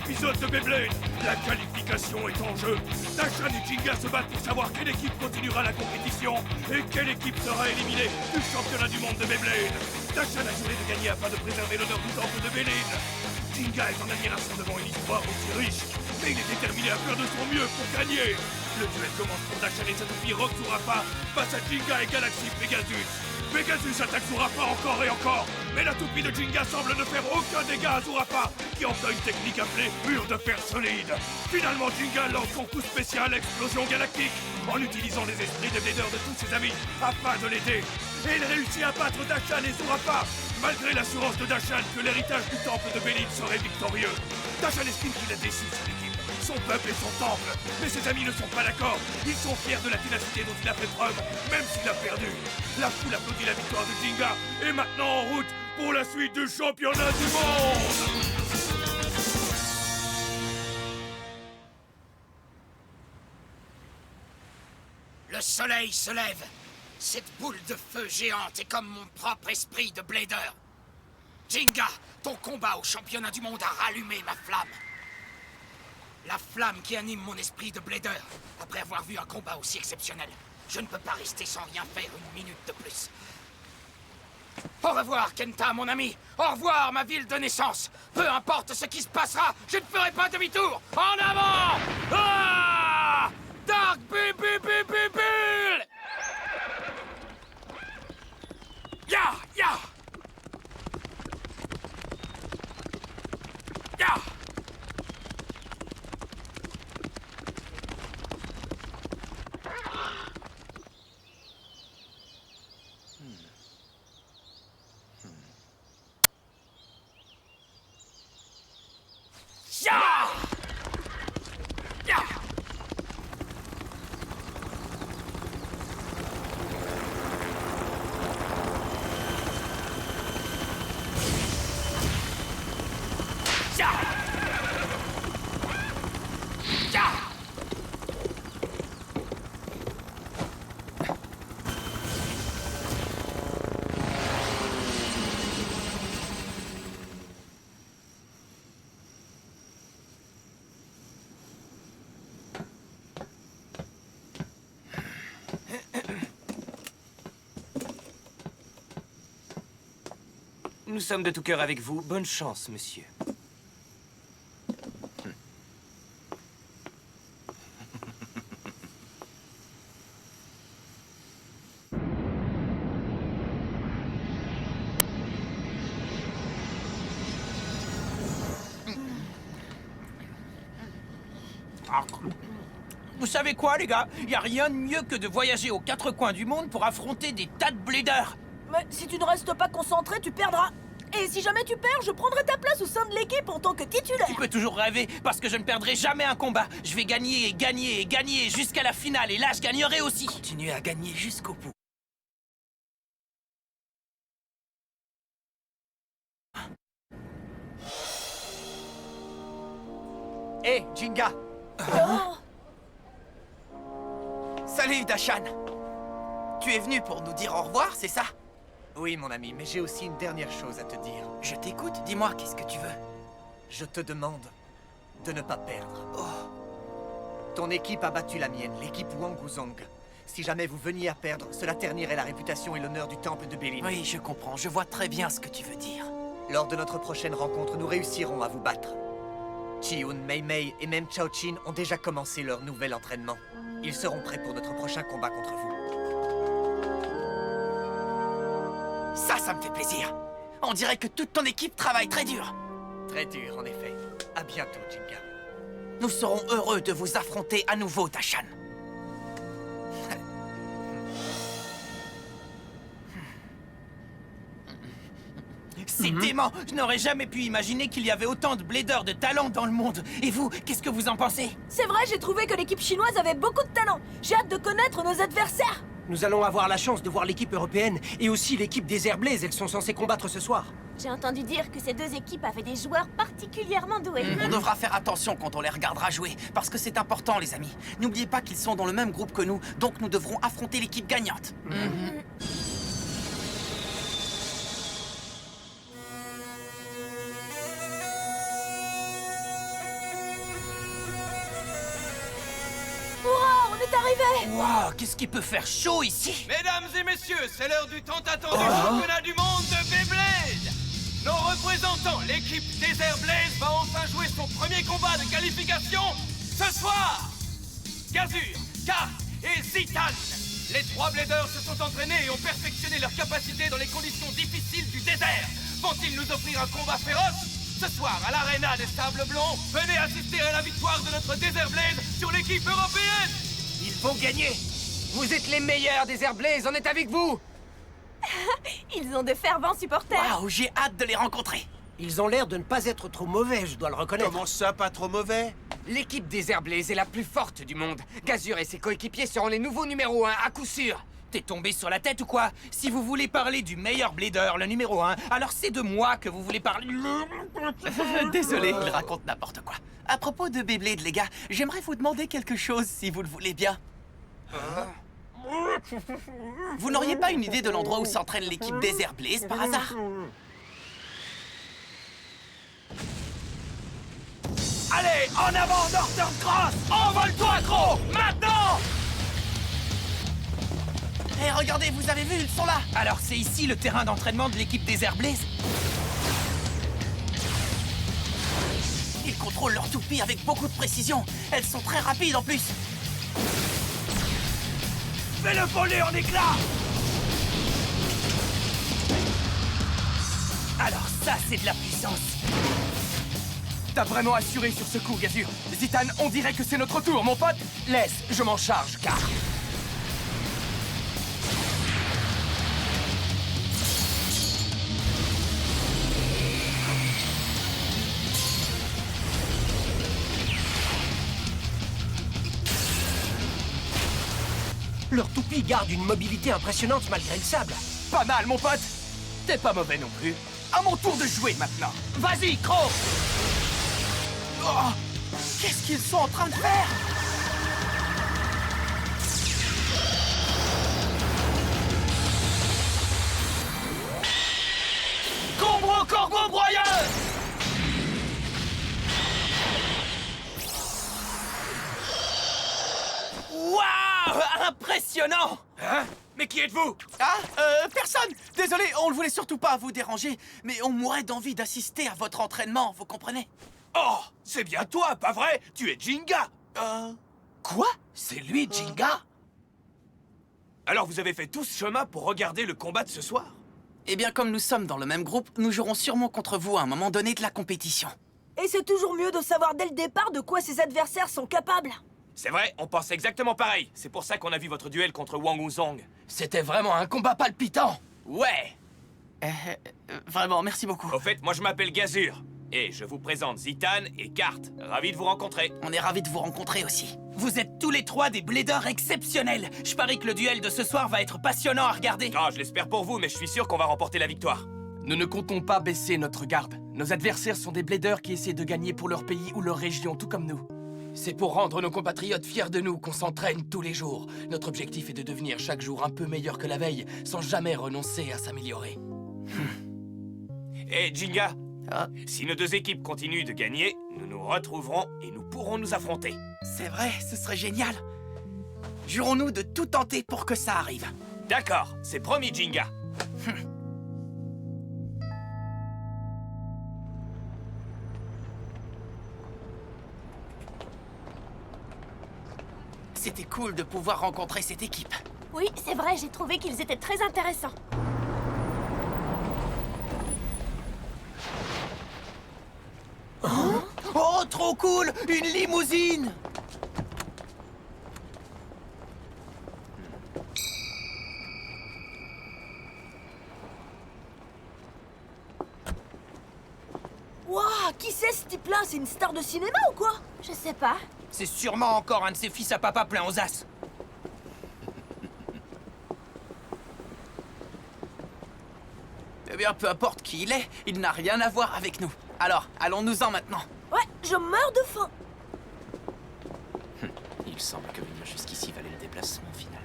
épisode de Beyblade. La qualification est en jeu. Dashan et Jinga se battent pour savoir quelle équipe continuera la compétition et quelle équipe sera éliminée du championnat du monde de Beyblade. Dashan a juré de gagner afin de préserver l'honneur du temple de Bélin. Jinga est en admiration devant une histoire aussi riche, mais il est déterminé à faire de son mieux pour gagner. Le duel commence pour Dashan et sa toupie Rock Zurapa face à Jinga et Galaxy Pegasus. Pegasus attaque Zurapa encore et encore, mais la toupie de Jinga semble ne faire aucun dégât à Zurapa, qui emploie une technique appelée mur de fer solide. Finalement, Jinga lance son coup spécial Explosion Galactique, en utilisant les esprits des bladers de tous ses amis afin de l'aider. Et il réussit à battre Dashan et Zurapa, malgré l'assurance de Dashan que l'héritage du temple de Bélin serait victorieux. Dashan estime qu'il a déçu son équipe, son peuple et son temple, mais ses amis ne sont pas d'accord. Ils sont fiers de la ténacité dont il a fait preuve, même s'il a perdu. La foule applaudit la victoire de Jinga, et maintenant en route pour la suite du championnat du monde. Le soleil se lève. Cette boule de feu géante est comme mon propre esprit de blader. Jinga, ton combat au championnat du monde a rallumé ma flamme. La flamme qui anime mon esprit de blader. Après avoir vu un combat aussi exceptionnel, je ne peux pas rester sans rien faire une minute de plus. Au revoir, Kenta, mon ami. Au revoir, ma ville de naissance. Peu importe ce qui se passera, je ne ferai pas demi-tour. En avant! Ah! Dark Bull! Ya! Ya! Ya! Ya! Ya! Ya! Ya! Nous sommes de tout cœur avec vous. Bonne chance, monsieur. Vous savez quoi, les gars? Y a rien de mieux que de voyager aux quatre coins du monde pour affronter des tas de bladers. Mais si tu ne restes pas concentré, tu perdras. Et si jamais tu perds, je prendrai ta place au sein de l'équipe en tant que titulaire. Tu peux toujours rêver, parce que je ne perdrai jamais un combat. Je vais gagner et gagner et gagner jusqu'à la finale, et là, je gagnerai aussi. Continuez à gagner jusqu'au bout. Hé, Jinga! Oh. Salut, Dashan! Tu es venu pour nous dire au revoir, c'est ça? Oui, mon ami, mais j'ai aussi une dernière chose à te dire. Je t'écoute, dis-moi, qu'est-ce que tu veux? Je te demande de ne pas perdre. Oh. Ton équipe a battu la mienne, l'équipe Wang Wuzong. Si jamais vous veniez à perdre, cela ternirait la réputation et l'honneur du temple de Bélin. Oui, je comprends, je vois très bien ce que tu veux dire. Lors de notre prochaine rencontre, nous réussirons à vous battre. Chi-Hun, Mei Mei et même Chao Chin ont déjà commencé leur nouvel entraînement. Ils seront prêts pour notre prochain combat contre vous. Ça me fait plaisir. On dirait que toute ton équipe travaille très dur. Très dur, en effet. À bientôt, Jinga. Nous serons heureux de vous affronter à nouveau, Dashan. C'est dément. Je n'aurais jamais pu imaginer qu'il y avait autant de bladers de talent dans le monde. Et vous, qu'est-ce que vous en pensez? C'est vrai, j'ai trouvé que l'équipe chinoise avait beaucoup de talent. J'ai hâte de connaître nos adversaires. Nous allons avoir la chance de voir l'équipe européenne et aussi l'équipe des Airblaze. Elles sont censées combattre ce soir. J'ai entendu dire que ces deux équipes avaient des joueurs particulièrement doués. On devra faire attention quand on les regardera jouer, parce que c'est important, les amis. N'oubliez pas qu'ils sont dans le même groupe que nous, donc nous devrons affronter l'équipe gagnante. d'arriver! Waouh, qu'est-ce qui peut faire chaud ici? Mesdames et messieurs, c'est l'heure du tant attendu championnat du monde de Beyblade. Nos représentants, l'équipe Desert Blaze, va enfin jouer son premier combat de qualification ce soir. Gazur, Kart et Zitan. Les 3 bladers se sont entraînés et ont perfectionné leurs capacités dans les conditions difficiles du désert. Vont-ils nous offrir un combat féroce? Ce soir, à l'Arena des Sables Blancs, venez assister à la victoire de notre Desert Blaze sur l'équipe européenne. Ils vont gagner. Vous êtes les meilleurs des Airblaze, on est avec vous. Ils ont de fervents supporters. Waouh, j'ai hâte de les rencontrer. Ils ont l'air de ne pas être trop mauvais, je dois le reconnaître. Comment ça, pas trop mauvais? L'équipe des Airblaze est la plus forte du monde. Gazur et ses coéquipiers seront les nouveaux numéro 1, à coup sûr. T'es tombé sur la tête ou quoi? Si vous voulez parler du meilleur blader, le numéro 1, alors c'est de moi que vous voulez parler. Désolé, il raconte n'importe quoi. À propos de Beyblade, les gars, j'aimerais vous demander quelque chose, si vous le voulez bien. Vous n'auriez pas une idée de l'endroit où s'entraîne l'équipe Desert Blaze, par hasard? Allez, en avant, Northern Cross. Envole-toi, gros, maintenant. Hé, regardez, vous avez vu, ils sont là. Alors c'est ici le terrain d'entraînement de l'équipe des Airblaze? Ils contrôlent leur toupie avec beaucoup de précision. Elles sont très rapides en plus. Fais-le voler en éclats. Alors ça, c'est de la puissance. T'as vraiment assuré sur ce coup, Gazur. Zitan, on dirait que c'est notre tour, mon pote. Laisse, je m'en charge, car... Leur toupie garde une mobilité impressionnante malgré le sable. Pas mal, mon pote. T'es pas mauvais non plus. À mon tour de jouer maintenant. Vas-y, Croc. Oh, qu'est-ce qu'ils sont en train de faire? Combro Corgo Broyeur. Waouh, impressionnant. Hein? Mais qui êtes-vous? Ah, personne. Désolé, on ne voulait surtout pas vous déranger, mais on mourrait d'envie d'assister à votre entraînement, vous comprenez? Oh, c'est bien toi, pas vrai? Tu es Jinga. Quoi? C'est lui, Jinga? Alors vous avez fait tout ce chemin pour regarder le combat de ce soir? Eh bien, comme nous sommes dans le même groupe, nous jouerons sûrement contre vous à un moment donné de la compétition. Et c'est toujours mieux de savoir dès le départ de quoi ses adversaires sont capables. C'est vrai, on pense exactement pareil. C'est pour ça qu'on a vu votre duel contre Wang Wuzong. C'était vraiment un combat palpitant. Ouais. Vraiment, merci beaucoup. Au fait, moi je m'appelle Gazur. Et je vous présente Zitan et Kart. Ravi de vous rencontrer. On est ravis de vous rencontrer aussi. Vous êtes tous les 3 des bladers exceptionnels. Je parie que le duel de ce soir va être passionnant à regarder. Ah, je l'espère pour vous, mais je suis sûr qu'on va remporter la victoire. Nous ne comptons pas baisser notre garde. Nos adversaires sont des bladers qui essaient de gagner pour leur pays ou leur région, tout comme nous. C'est pour rendre nos compatriotes fiers de nous qu'on s'entraîne tous les jours. Notre objectif est de devenir chaque jour un peu meilleur que la veille, sans jamais renoncer à s'améliorer. Eh, Jinga, si nos 2 équipes continuent de gagner, nous nous retrouverons et nous pourrons nous affronter. C'est vrai, ce serait génial. Jurons-nous de tout tenter pour que ça arrive. D'accord, c'est promis, Jinga. C'était cool de pouvoir rencontrer cette équipe. Oui, c'est vrai, j'ai trouvé qu'ils étaient très intéressants. Oh, trop cool! Une limousine! Waouh, qui c'est ce type-là? C'est une star de cinéma ou quoi? Je sais pas. C'est sûrement encore un de ses fils à papa plein aux as. Eh bien, peu importe qui il est, il n'a rien à voir avec nous. Alors, allons-nous-en maintenant. Ouais, je meurs de faim. Il semble que venir jusqu'ici valait le déplacement, finalement.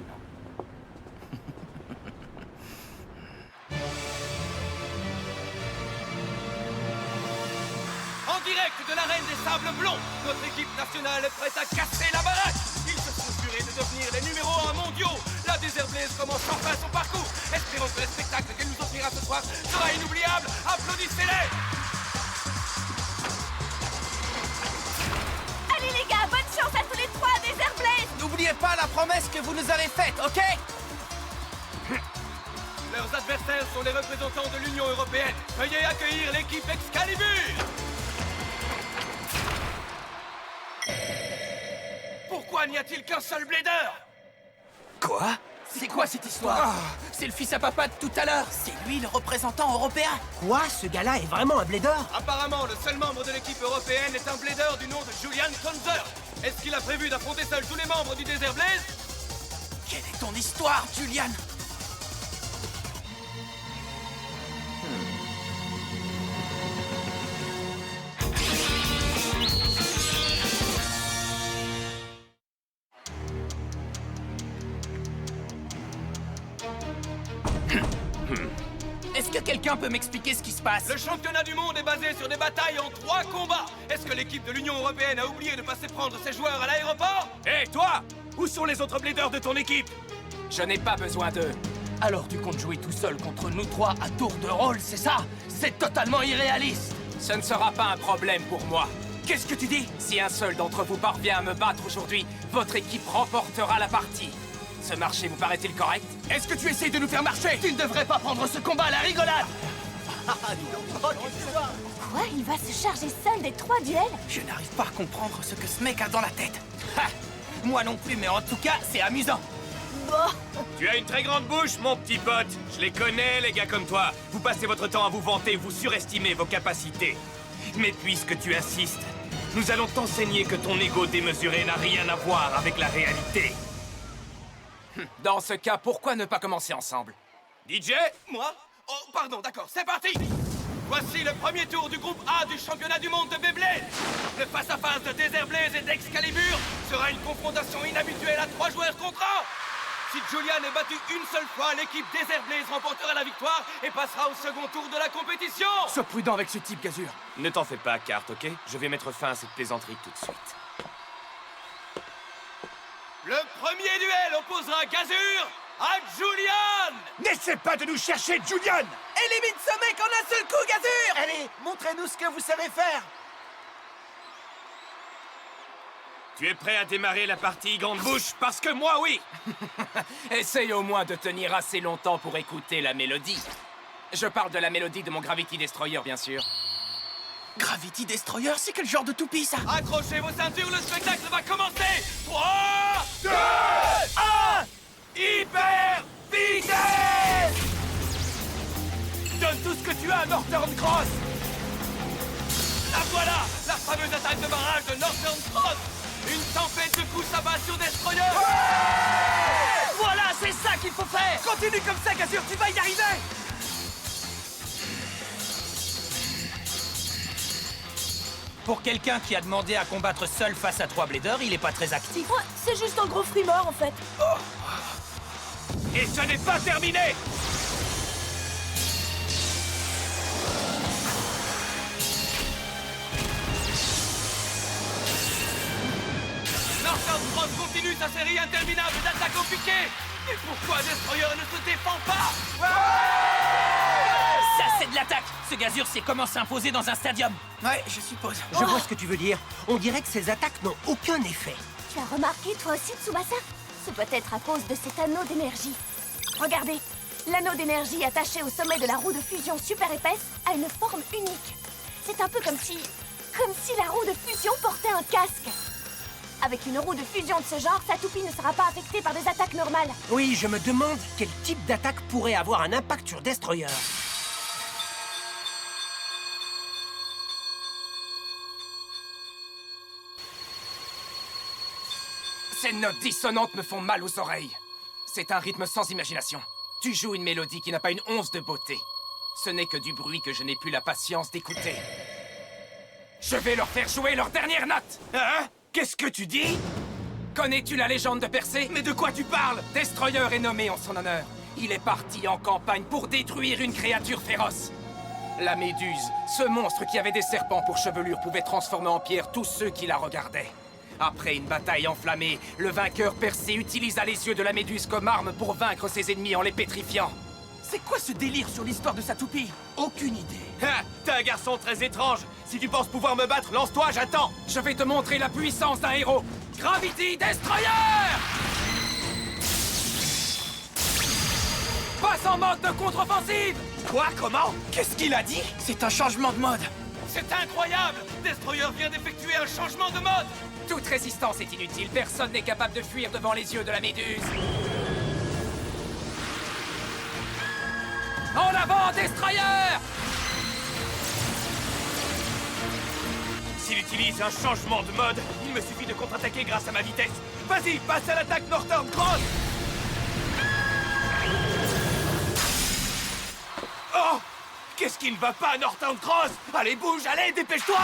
En direct de l'arène des Sables Blonds, notre équipe nationale est prête à casser la baraque. Ils se sont assurés de devenir les numéros 1 mondiaux. La Desert Blaze commence enfin son parcours. Espérons que le spectacle qu'elle nous offrira ce soir sera inoubliable. Applaudissez-les! Allez les gars, bonne chance à tous les trois, Desert Blaze! N'oubliez pas la promesse que vous nous avez faite, ok? Leurs adversaires sont les représentants de l'Union Européenne. Veuillez accueillir l'équipe Excalibur! Pourquoi n'y a-t-il qu'un seul blader? Quoi? C'est quoi cette histoire? C'est le fils à papa de tout à l'heure. C'est lui le représentant européen? Quoi? Ce gars-là est vraiment un blader? Apparemment, le seul membre de l'équipe européenne est un blader du nom de Julian Konzer. Est-ce qu'il a prévu d'affronter seul tous les membres du Desert Blaze? Quelle est ton histoire, Julian? Est-ce que quelqu'un peut m'expliquer ce qui se passe? Le championnat du monde est basé sur des batailles en 3 combats. Est-ce que l'équipe de l'Union Européenne a oublié de passer prendre ses joueurs à l'aéroport? Hé, toi! Où sont les autres bladers de ton équipe? Je n'ai pas besoin d'eux. Alors tu comptes jouer tout seul contre nous trois à tour de rôle, c'est ça? C'est totalement irréaliste. Ce ne sera pas un problème pour moi. Qu'est-ce que tu dis? Si un seul d'entre vous parvient à me battre aujourd'hui, votre équipe remportera la partie. Ce marché vous paraît-il correct? Est-ce que tu essayes de nous faire marcher? Tu ne devrais pas prendre ce combat à la rigolade! Quoi? Il va se charger seul des 3 duels? Je n'arrive pas à comprendre ce que ce mec a dans la tête. Ha! Moi non plus, mais en tout cas, c'est amusant. Tu as une très grande bouche, mon petit pote. Je les connais, les gars comme toi. Vous passez votre temps à vous vanter, vous surestimez vos capacités. Mais puisque tu insistes, nous allons t'enseigner que ton ego démesuré n'a rien à voir avec la réalité. Dans ce cas, pourquoi ne pas commencer ensemble? DJ? Moi? Oh, pardon, d'accord, c'est parti! Voici le premier tour du groupe A du championnat du monde de Beyblade. Le face-à-face de Desert Blaze et d'Excalibur sera une confrontation inhabituelle à 3 joueurs contre 1. Si Julian est battu une seule fois, l'équipe Desert Blaze remportera la victoire et passera au second tour de la compétition. Sois prudent avec ce type, Gazur. Ne t'en fais pas, Cart, ok? Je vais mettre fin à cette plaisanterie tout de suite. Le premier duel opposera Gazur à Julian. N'essaie pas de nous chercher, Julian! Élimine ce mec en un seul coup, Gazur! Allez, montrez-nous ce que vous savez faire! Tu es prêt à démarrer la partie, grande bouche? Parce que moi, oui! Essaye au moins de tenir assez longtemps pour écouter la mélodie. Je parle de la mélodie de mon Gravity Destroyer, bien sûr. Gravity Destroyer, c'est quel genre de toupie, ça? Accrochez vos ceintures, le spectacle va commencer. 3, 2, 1, hyper vitesse! Donne tout ce que tu as, Northern Cross! La voilà, la fameuse attaque de barrage de Northern Cross. Une tempête de coups s'abat sur Destroyer. Voilà, c'est ça qu'il faut faire! Continue comme ça, Gazur, tu vas y arriver! Pour quelqu'un qui a demandé à combattre seul face à 3 bladers, il est pas très actif. Ouais, c'est juste un gros frimeur en fait. Et ce n'est pas terminé! Northern Cross continue sa série interminable d'attaques au piqué. Et pourquoi Destroyer ne se défend pas? Ça, c'est de l'attaque. Ce Gazur sait comment s'imposer dans un stadium. Ouais, je suppose. Je vois ce que tu veux dire. On dirait que ces attaques n'ont aucun effet. Tu as remarqué toi aussi, Tsubasa? Ce doit être à cause de cet anneau d'énergie. Regardez, l'anneau d'énergie attaché au sommet de la roue de fusion super épaisse a une forme unique. C'est un peu comme si la roue de fusion portait un casque. Avec une roue de fusion de ce genre, sa toupie ne sera pas affectée par des attaques normales. Oui, je me demande quel type d'attaque pourrait avoir un impact sur Destroyer. Ces notes dissonantes me font mal aux oreilles. C'est un rythme sans imagination. Tu joues une mélodie qui n'a pas une once de beauté. Ce n'est que du bruit que je n'ai plus la patience d'écouter. Je vais leur faire jouer leur dernière note! Hein? Qu'est-ce que tu dis? Connais-tu la légende de Persée? Mais de quoi tu parles? Destroyer est nommé en son honneur. Il est parti en campagne pour détruire une créature féroce. La Méduse, ce monstre qui avait des serpents pour chevelure, pouvait transformer en pierre tous ceux qui la regardaient. Après une bataille enflammée, le vainqueur Persée utilisa les yeux de la méduse comme arme pour vaincre ses ennemis en les pétrifiant. C'est quoi ce délire sur l'histoire de sa toupie? Aucune idée. Ha! T'es un garçon très étrange. Si tu penses pouvoir me battre, lance-toi, j'attends. Je vais te montrer la puissance d'un héros. Gravity Destroyer! Passe en mode de contre-offensive! Quoi? Comment? Qu'est-ce qu'il a dit? C'est un changement de mode. C'est incroyable! Destroyer vient d'effectuer un changement de mode! Toute résistance est inutile. Personne n'est capable de fuir devant les yeux de la méduse. En avant, Destroyer! S'il utilise un changement de mode, il me suffit de contre-attaquer grâce à ma vitesse. Vas-y, passe à l'attaque Northern Cross! Oh! Qu'est-ce qui ne va pas, Northern Cross? Allez, bouge, allez, dépêche-toi!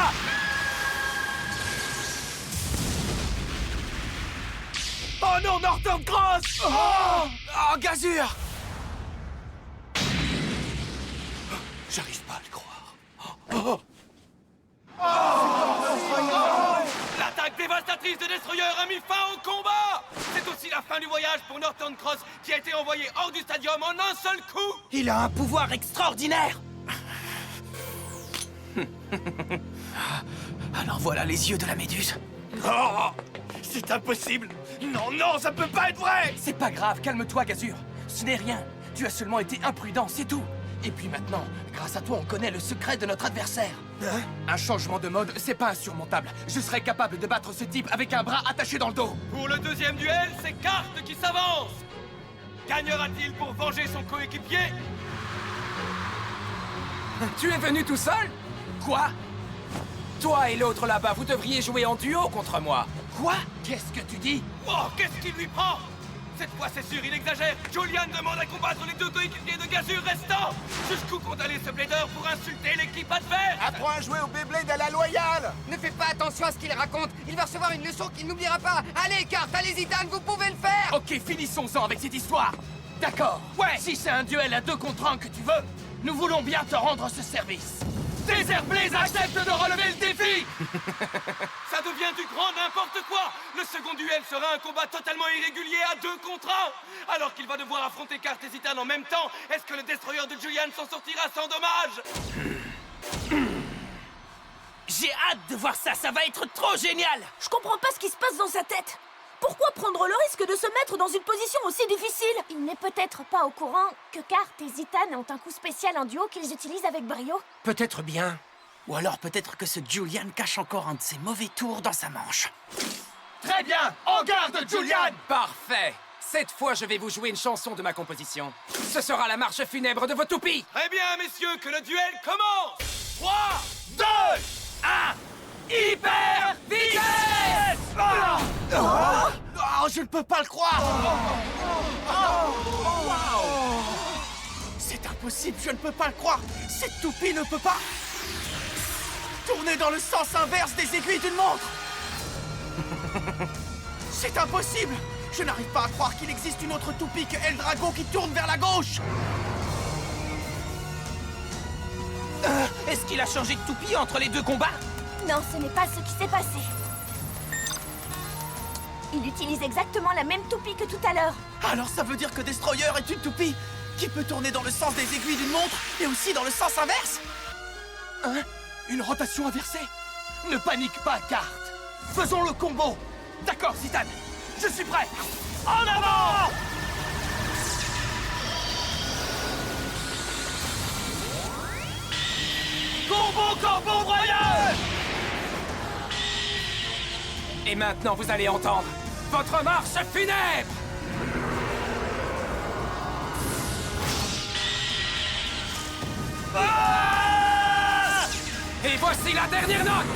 Oh non, Northern Cross! Oh, Gazur! J'arrive pas à le croire. L'attaque dévastatrice de Destroyer a mis fin au combat! C'est aussi la fin du voyage pour Northern Cross, qui a été envoyé hors du stadium en un seul coup! Il a un pouvoir extraordinaire! Alors voilà les yeux de la méduse. Oh! C'est impossible! Non, non, ça peut pas être vrai! C'est pas grave, calme-toi, Gazur. Ce n'est rien. Tu as seulement été imprudent, c'est tout. Et puis maintenant, grâce à toi, on connaît le secret de notre adversaire. Hein? Un changement de mode, c'est pas insurmontable. Je serais capable de battre ce type avec un bras attaché dans le dos. Pour le deuxième duel, c'est Cart qui s'avance! Gagnera-t-il pour venger son coéquipier? Tu es venu tout seul? Quoi? Toi et l'autre là-bas, vous devriez jouer en duo contre moi. Quoi? Qu'est-ce que tu dis? Oh, qu'est-ce qu'il lui prend? Cette fois, c'est sûr, il exagère! Julian demande à combattre les deux coéquipiers de Gazur restants! Jusqu'où compte aller ce blader pour insulter l'équipe adverse? Apprends à jouer au Beyblade à la loyale! Ne fais pas attention à ce qu'il raconte! Il va recevoir une leçon qu'il n'oubliera pas! Allez, Cart, allez-y, Dan, vous pouvez le faire! Ok, finissons-en avec cette histoire. D'accord. Ouais. Si c'est un duel à 2 contre 1 que tu veux, nous voulons bien te rendre ce service. Desert Blaze accepte de relever le défi. Ça devient du grand n'importe quoi! Le second duel sera un combat totalement irrégulier à 2 contre 1! Alors qu'il va devoir affronter Cart et Zitan en même temps, est-ce que le Destroyer de Julian s'en sortira sans dommage? J'ai hâte de voir ça, ça va être trop génial! Je comprends pas ce qui se passe dans sa tête. Pourquoi prendre le risque de se mettre dans une position aussi difficile? Il n'est peut-être pas au courant que Cart et Zitan ont un coup spécial en duo qu'ils utilisent avec brio. Peut-être bien. Ou alors peut-être que ce Julian cache encore un de ses mauvais tours dans sa manche. Très bien. En garde, Julian. Parfait. Cette fois, je vais vous jouer une chanson de ma composition. Ce sera la marche funèbre de vos toupies. Très bien, messieurs, que le duel commence! 3, 2, 1. Hyper vitesse. Oh, je ne peux pas le croire! C'est impossible, je ne peux pas le croire! Cette toupie ne peut pas tourner dans le sens inverse des aiguilles d'une montre! C'est impossible! Je n'arrive pas à croire qu'il existe une autre toupie que Eldrago qui tourne vers la gauche! Est-ce qu'il a changé de toupie entre les deux combats? Non, ce n'est pas ce qui s'est passé. Il utilise exactement la même toupie que tout à l'heure. Alors ça veut dire que Destroyer est une toupie qui peut tourner dans le sens des aiguilles d'une montre et aussi dans le sens inverse? Hein? Une rotation inversée? Ne panique pas, Cart. Faisons le combo. D'accord, Zitan. Je suis prêt. En avant! Combo corbeau broyeur! Et maintenant, vous allez entendre votre marche funèbre! Ah! Et voici la dernière note!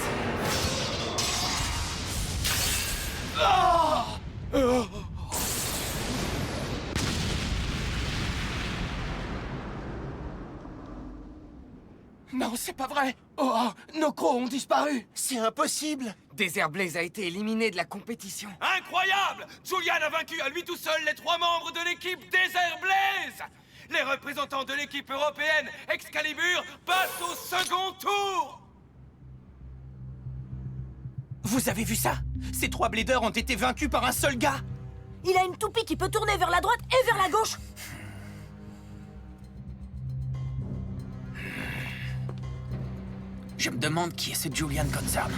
Non, c'est pas vrai. Oh, nos crocs ont disparu. C'est impossible! Desert Blaze a été éliminé de la compétition. Incroyable! Julian a vaincu à lui tout seul les 3 membres de l'équipe Desert Blaze! Les représentants de l'équipe européenne Excalibur passent au second tour! Vous avez vu ça? Ces 3 bladers ont été vaincus par un seul gars. Il a une toupie qui peut tourner vers la droite et vers la gauche. Je me demande qui est ce Julian Concern.